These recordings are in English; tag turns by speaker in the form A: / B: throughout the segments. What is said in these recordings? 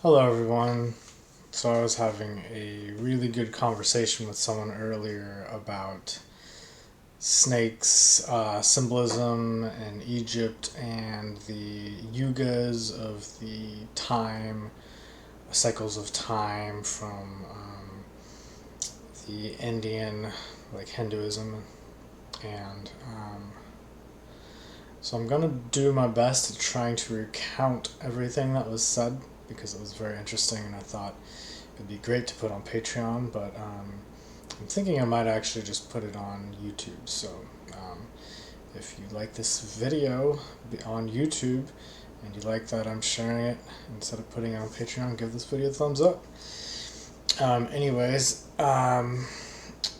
A: Hello, everyone. So, I was having a really good conversation with someone earlier about snakes, symbolism in Egypt, and the yugas of the time, cycles of time from the Indian, like Hinduism. And so, I'm going to do my best at trying to recount everything that was said because it was very interesting and I thought it'd be great to put on Patreon, but I'm thinking I might actually just put it on YouTube. So if you like this video on YouTube and you like that I'm sharing it instead of putting it on Patreon, give this video a thumbs up. Anyways,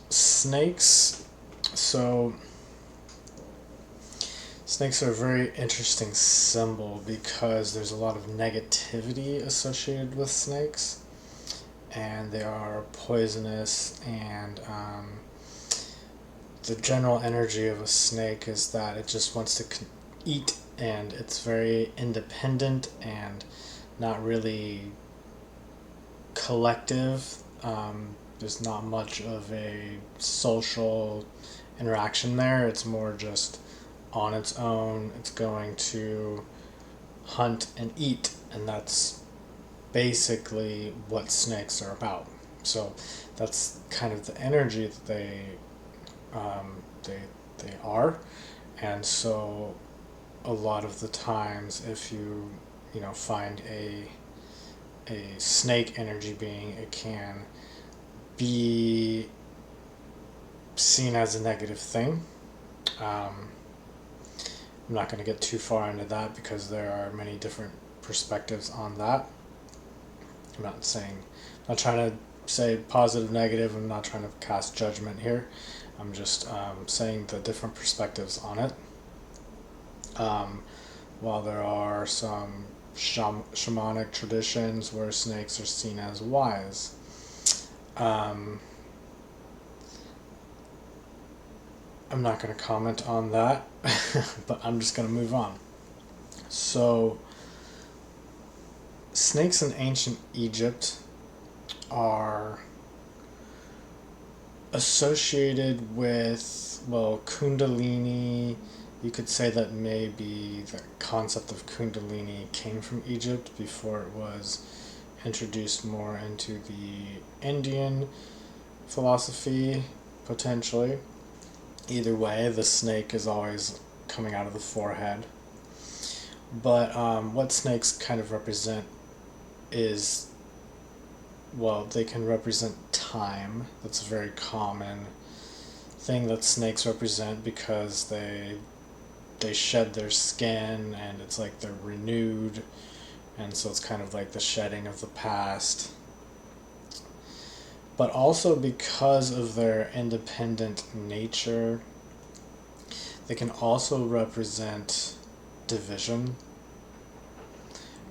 A: snakes. So snakes are a very interesting symbol because there's a lot of negativity associated with snakes, and they are poisonous, and the general energy of a snake is that it just wants to eat, and it's very independent and not really collective. There's not much of a social interaction there. It's more just on its own. It's going to hunt and eat, and that's basically what snakes are about. So that's kind of the energy that um, they they are, and so a lot of the times, if you find a snake energy being, it can be seen as a negative thing. Um, I'm not going to get too far into that because there are many different perspectives on that. I'm not trying to say positive, negative. I'm not trying to cast judgment here. I'm just saying the different perspectives on it. While there are some shamanic traditions where snakes are seen as wise. Um, I'm not going to comment on that, but I'm just going to move on. So, snakes in ancient Egypt are associated with, well, Kundalini. You could say that maybe the concept of Kundalini came from Egypt before it was introduced more into the Indian philosophy, potentially. Either way, the snake is always coming out of the forehead. But what snakes kind of represent is, well, they can represent time. That's a very common thing that snakes represent because they shed their skin and it's like they're renewed, and so it's kind of like the shedding of the past. But also because of their independent nature, they can also represent division,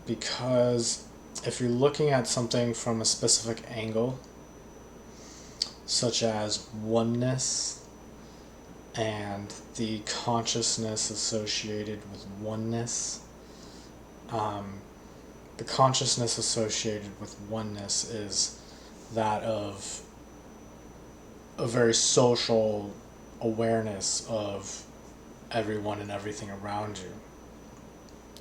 A: because if you're looking at something from a specific angle, such as oneness and the consciousness associated with oneness, the consciousness associated with oneness is that of a very social awareness of everyone and everything around you.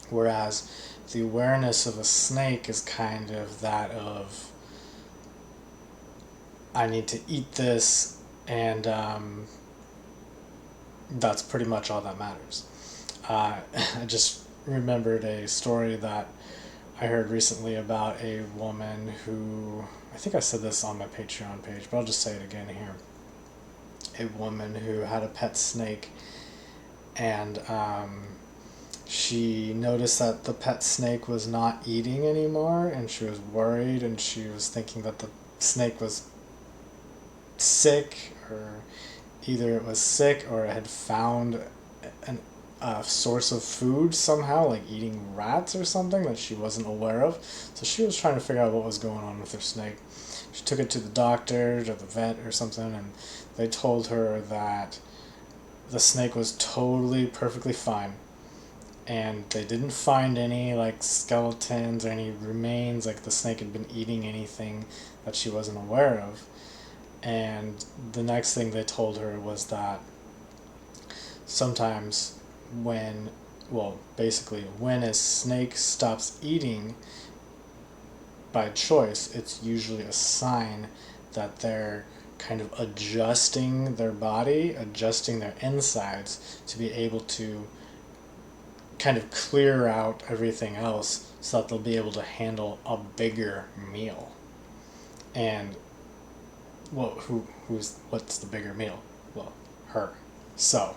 A: Whereas the awareness of a snake is kind of that of, I need to eat this, and that's pretty much all that matters. I just remembered a story that I heard recently about a woman who, I think I said this on my Patreon page, but I'll just say it again here. A woman who had a pet snake, and she noticed that the pet snake was not eating anymore, and she was worried, and she was thinking that the snake was sick, or either it was sick or it had found a source of food somehow, like eating rats or something that she wasn't aware of. So she was trying to figure out what was going on with her snake. She took it to the doctor or the vet or something, and they told her that the snake was totally perfectly fine. and they didn't find any like skeletons or any remains, like the snake had been eating anything that she wasn't aware of. And the next thing they told her was that sometimes when, well, basically when a snake stops eating by choice, it's usually a sign that they're kind of adjusting their body, adjusting their insides to be able to kind of clear out everything else so that they'll be able to handle a bigger meal. And well, what's the bigger meal? Well, her. So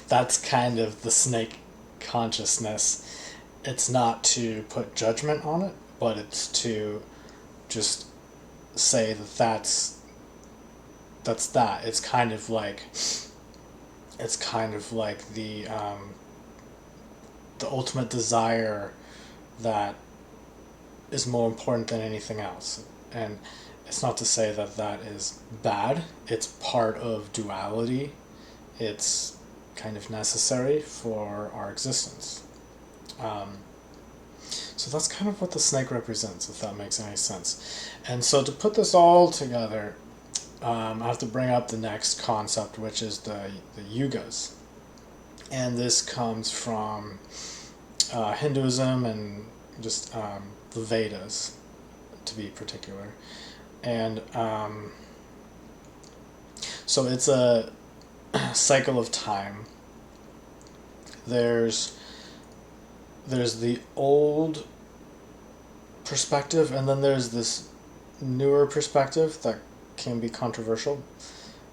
A: that's kind of the snake consciousness. It's not to put judgment on it, but it's to just say that that's that. It's kind of like the ultimate desire that is more important than anything else. And it's not to say that that is bad. It's part of duality. It's kind of necessary for our existence. So that's kind of what the snake represents, if that makes any sense. And so to put this all together, I have to bring up the next concept, which is the yugas. And this comes from Hinduism and just the Vedas, to be particular. And so it's a cycle of time. There's the old perspective, and then there's this newer perspective that can be controversial.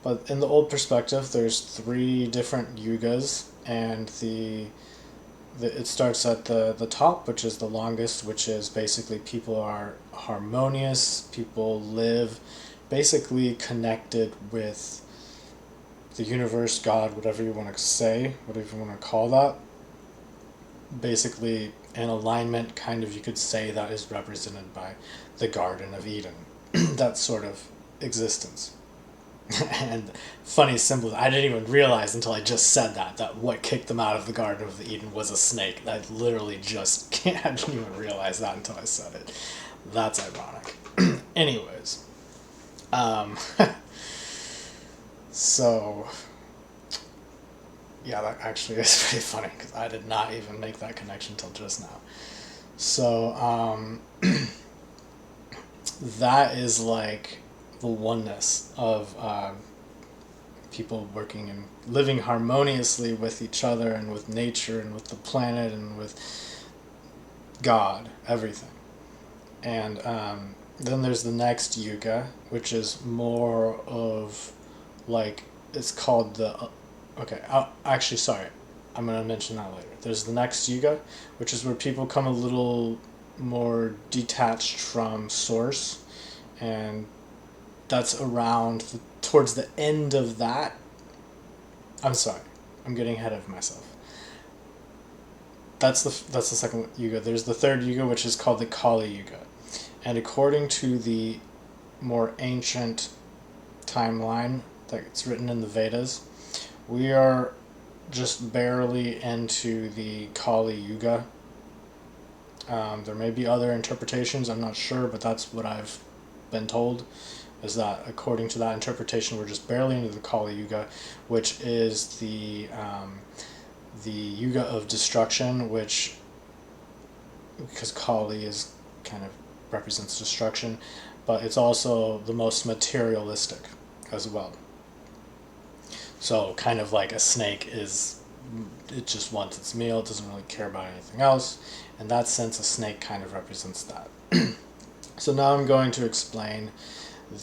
A: But in the old perspective, there's 3 different yugas, and it starts at the top, which is the longest, which is basically people are harmonious, people live basically connected with the universe, God, whatever you want to say, whatever you want to call that. Basically, an alignment, kind of, you could say, that is represented by the Garden of Eden. That sort of existence. And funny symbolism, I didn't even realize until I just said that what kicked them out of the Garden of Eden was a snake. I literally just I didn't even realize that until I said it. That's ironic. Anyways, so yeah, that actually is pretty funny because I did not even make that connection till just now. So that is like the oneness of people working and living harmoniously with each other and with nature and with the planet and with God, everything. And then there's the next yuga, which is more of like, it's called the okay, actually, sorry, I'm going to mention that later. There's the next yuga, which is where people come a little more detached from source, and that's around towards the end of that. I'm sorry, I'm getting ahead of myself. That's the second yuga. There's the third yuga, which is called the Kali Yuga, and according to the more ancient timeline that's written in the Vedas, we are just barely into the Kali Yuga. There may be other interpretations, I'm not sure, but that's what I've been told, is that according to that interpretation, we're just barely into the Kali Yuga, which is the Yuga of destruction, which, because Kali is kind of represents destruction, but it's also the most materialistic as well. So kind of like a snake it just wants its meal, it doesn't really care about anything else. In that sense, a snake kind of represents that. So now I'm going to explain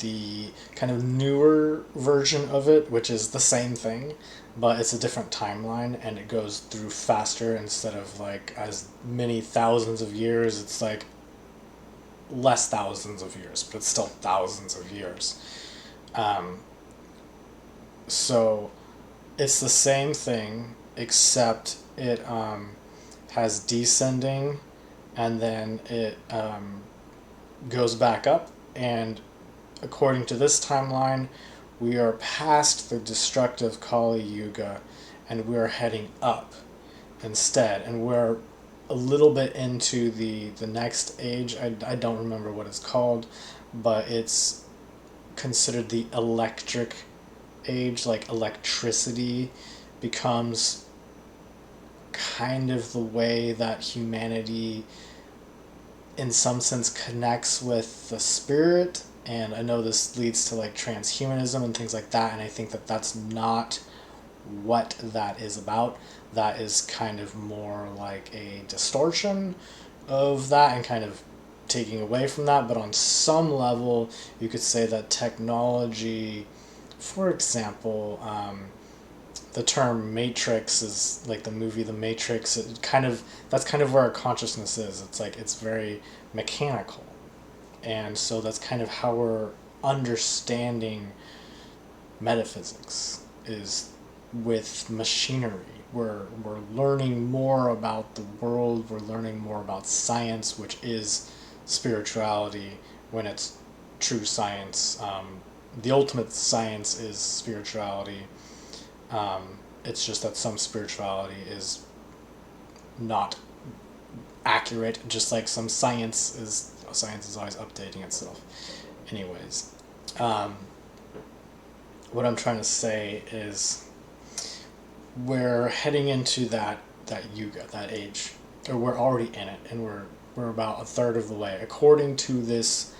A: the kind of newer version of it, which is the same thing, but it's a different timeline, and it goes through faster. Instead of like as many thousands of years, it's like less thousands of years, but it's still thousands of years. So it's the same thing, except it has descending, and then it goes back up, and according to this timeline, we are past the destructive Kali Yuga, and we are heading up. instead. And we're a little bit into the next age. I don't remember what it's called, but it's considered the electric age. Like electricity becomes kind of the way that humanity in some sense connects with the spirit. And I know this leads to like transhumanism and things like that, and I think that that's not what that is about. That is kind of more like a distortion of that and kind of taking away from that. But on some level, you could say that technology, for example, the term matrix is like the movie The Matrix. It kind of, that's kind of where our consciousness is. It's like it's very mechanical, and so that's kind of how we're understanding metaphysics, is with machinery. We're learning more about the world. We're learning more about science, which is spirituality when it's true science. The ultimate science is spirituality. It's just that some spirituality is not accurate, just like some science is. Science is always updating itself. Anyways, what I'm trying to say is we're heading into that yuga, that age, or we're already in it, and we're about a third of the way, according to this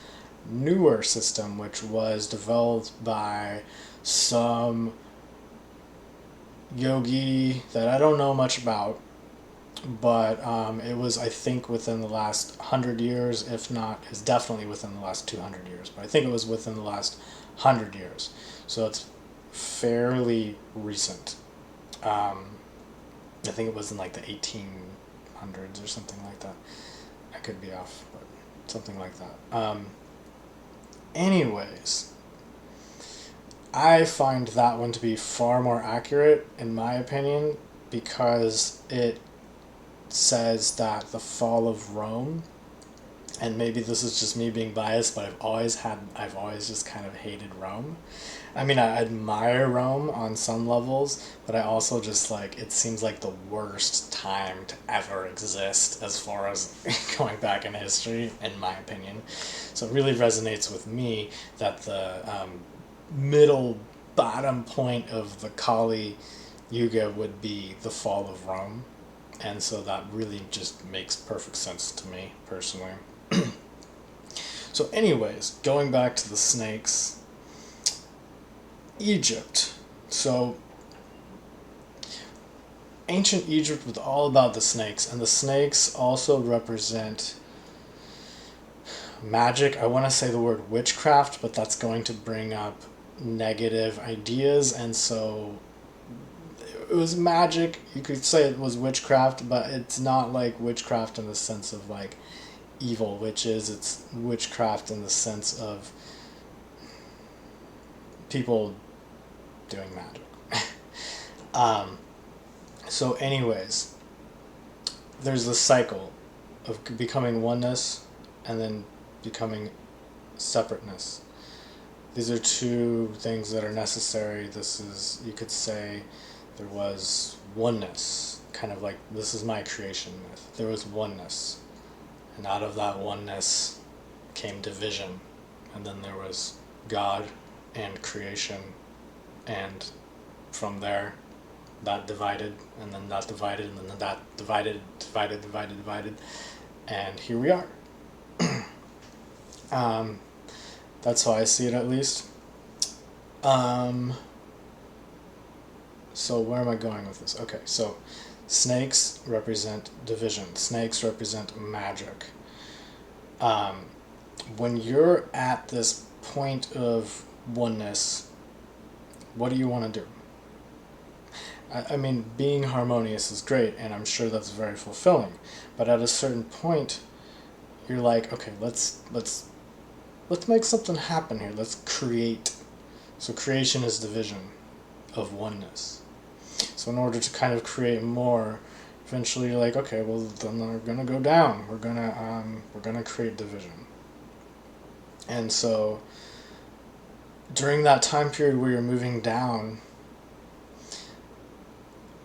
A: newer system, which was developed by some yogi that I don't know much about, but it was, I think, within the last 100 years, if not, it's definitely within the last 200 years, but I think it was within the last 100 years, so it's fairly recent. I think it was in like the 1800s or something like that. I could be off, but something like that. Anyways, I find that one to be far more accurate, in my opinion, because it says that the fall of Rome, and maybe this is just me being biased, but I've always just kind of hated Rome. I mean, I admire Rome on some levels, but I also just like, it seems like the worst time to ever exist as far as going back in history, in my opinion. So it really resonates with me that the middle bottom point of the Kali Yuga would be the fall of Rome. And so that really just makes perfect sense to me, personally. So anyways, going back to the snakes, Egypt. So ancient Egypt was all about the snakes, and the snakes also represent magic. I want to say the word witchcraft, but that's going to bring up negative ideas, and so it was magic. You could say it was witchcraft, but it's not like witchcraft in the sense of like evil witches. It's witchcraft in the sense of people doing magic. So anyways, there's this cycle of becoming oneness and then becoming separateness. These are two things that are necessary. This is, you could say, there was oneness, kind of like, this is my creation myth. There was oneness, and out of that oneness came division, and then there was God and creation, and from there that divided, and then that divided, and then that divided, and here we are. That's how I see it, at least. So where am I going with this? Okay, so snakes represent division. Snakes represent magic. When you're at this point of oneness, what do you want to do? I mean, being harmonious is great, and I'm sure that's very fulfilling. But at a certain point, you're like, okay, let's make something happen here. Let's create. So creation is division of oneness. So in order to kind of create more, eventually you're like, okay, well then we're gonna go down. We're gonna create division. And so during that time period where you're moving down,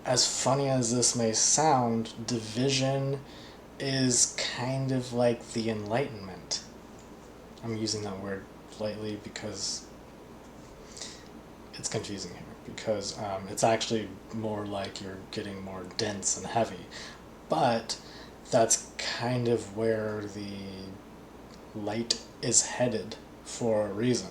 A: as funny as this may sound, division is kind of like the Enlightenment. I'm using that word lightly because it's confusing here, because it's actually more like you're getting more dense and heavy. But that's kind of where the light is headed for a reason.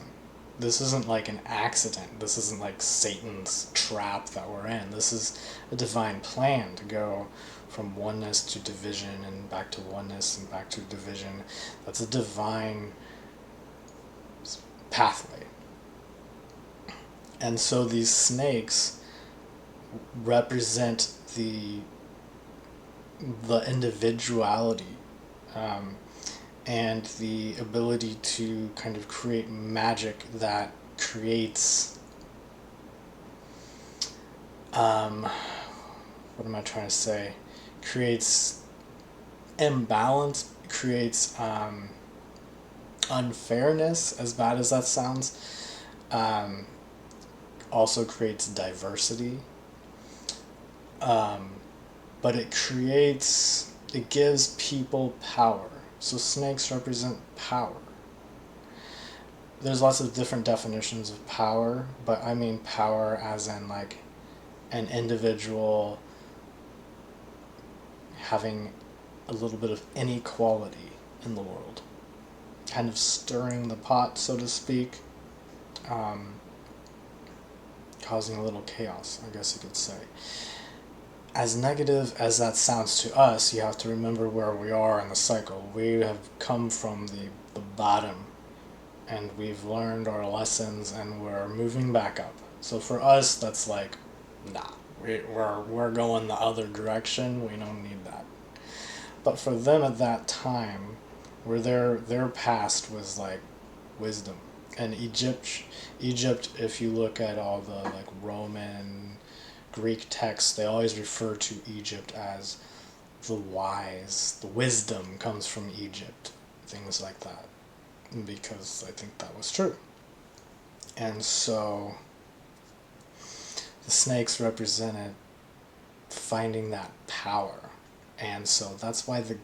A: This isn't like an accident. This isn't like Satan's trap that we're in. This is a divine plan to go from oneness to division and back to oneness and back to division. That's a divine pathway. And so these snakes represent the individuality, and the ability to kind of create magic that creates, what am I trying to say? Creates imbalance, creates unfairness, as bad as that sounds. Also creates diversity. But it gives people power. So snakes represent power. There's lots of different definitions of power, but I mean power as in like an individual having a little bit of inequality in the world. Kind of stirring the pot, so to speak. Causing a little chaos, I guess you could say. As negative as that sounds to us, you have to remember where we are in the cycle. We have come from the bottom, and we've learned our lessons, and we're moving back up. So for us, that's like, nah, we're going the other direction. We don't need that. But for them at that time, where their past was like wisdom. And Egypt, if you look at all the like Roman, Greek texts, they always refer to Egypt as the wise. The wisdom comes from Egypt, things like that, because I think that was true. And so the snakes represented finding that power. And so that's why the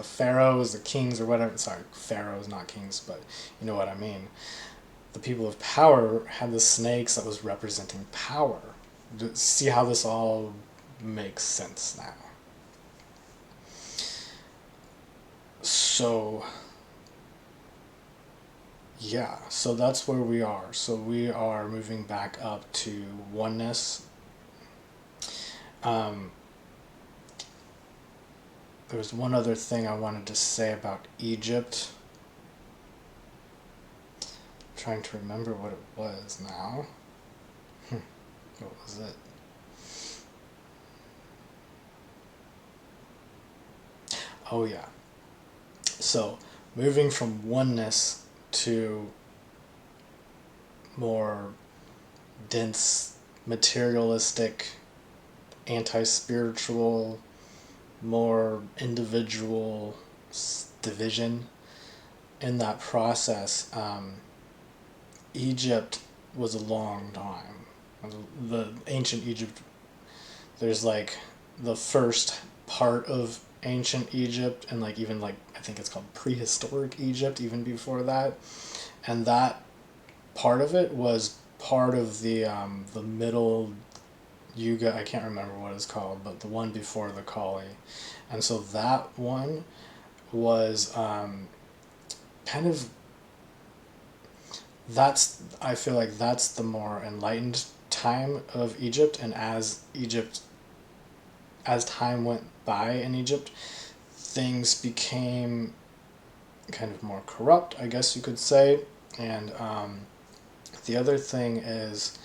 A: pharaohs, the kings, or whatever, sorry, pharaohs, not kings, but you know what I mean. The people of power had the snakes that was representing power. See how this all makes sense now. So, yeah, so that's where we are. So we are moving back up to oneness. There was one other thing I wanted to say about Egypt. I'm trying to remember what it was now. What was it? Oh yeah. So, moving from oneness to more dense, materialistic, anti-spiritual, more individual division. In that process, Egypt was a long time. The ancient Egypt, there's like the first part of ancient Egypt, and like even like I think it's called prehistoric Egypt, even before that, and that part of it was part of the middle yuga. I can't remember what it's called, but the one before the Kali, and so that one was kind of, I feel like that's the more enlightened time of Egypt. And as time went by in Egypt, things became kind of more corrupt, I guess you could say. And the other thing is,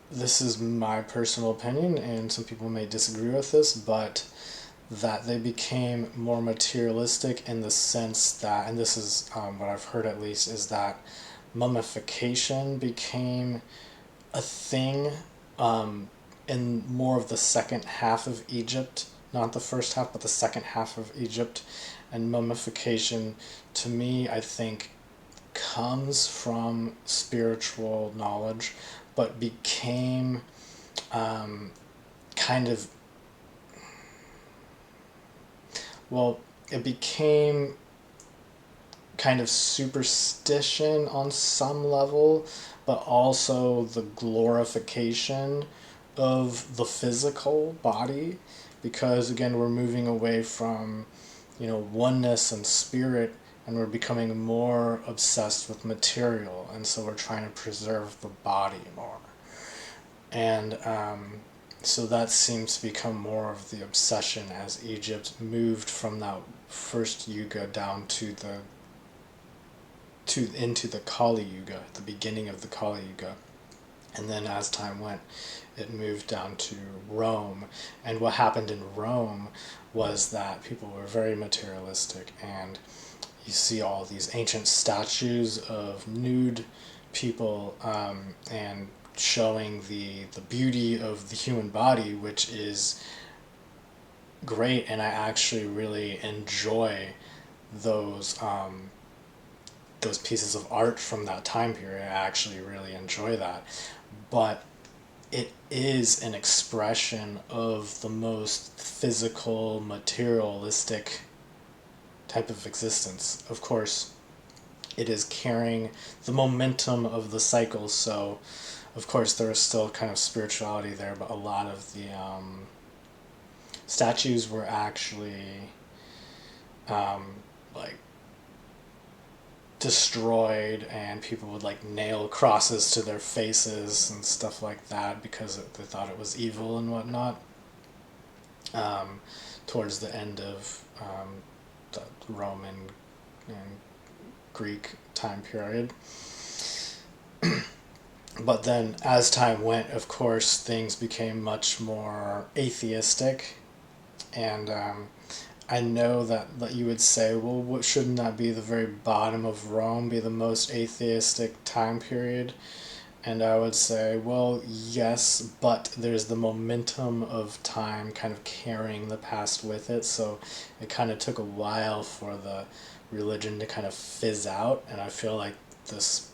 A: this is my personal opinion, and some people may disagree with this, but that they became more materialistic in the sense that, and this is what I've heard at least, is that mummification became a thing in more of the second half of Egypt, not the first half, but the second half of Egypt. And mummification, to me, I think, comes from spiritual knowledge, but became kind kind of, well, it became kind of superstition on some level, but also the glorification of the physical body, because again we're moving away from, oneness and spirit, and we're becoming more obsessed with material, and so we're trying to preserve the body more. And so that seems to become more of the obsession as Egypt moved from that first yuga down into the Kali Yuga, the beginning of the Kali Yuga. And then as time went, it moved down to Rome. And what happened in Rome was that people were very materialistic, and you see all these ancient statues of nude people, and showing the beauty of the human body, which is great, and I actually really enjoy those those pieces of art from that time period. I actually really enjoy that. But it is an expression of the most physical, materialistic type of existence. Of course, it is carrying the momentum of the cycle, so of course there is still kind of spirituality there, but a lot of the statues were actually like destroyed, and people would like nail crosses to their faces and stuff like that because they thought it was evil and whatnot, towards the end of the Roman and Greek time period. But then as time went, of course, things became much more atheistic, and I know that you would say, well, what, shouldn't that be the very bottom of Rome, be the most atheistic time period? And I would say, well, yes, but there's the momentum of time kind of carrying the past with it, so it kind of took a while for the religion to kind of fizz out, and I feel like this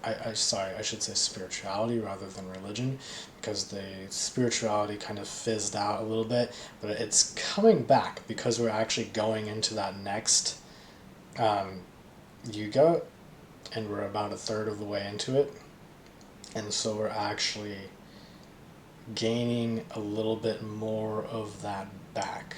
A: I should say spirituality rather than religion, because the spirituality kind of fizzed out a little bit, but it's coming back because we're actually going into that next yuga, and we're about a third of the way into it, and so we're actually gaining a little bit more of that back.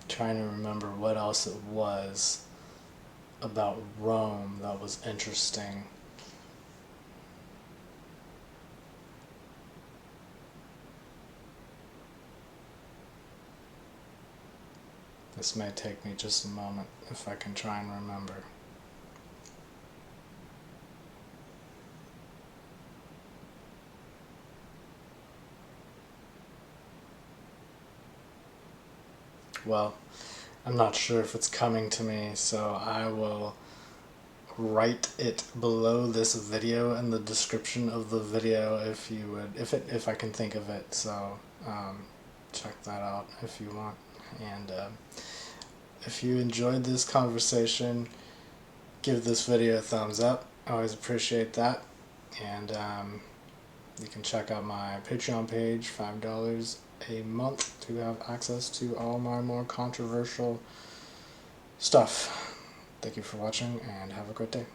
A: Trying to remember what else it was about Rome that was interesting. This may take me just a moment if I can try and remember. Well, I'm not sure if it's coming to me, so I will write it below this video in the description of the video if you would, if I can think of it. So check that out if you want. And if you enjoyed this conversation, give this video a thumbs up. I always appreciate that. And you can check out my Patreon page, $5 a month, to have access to all my more controversial stuff. Thank you for watching, and have a great day.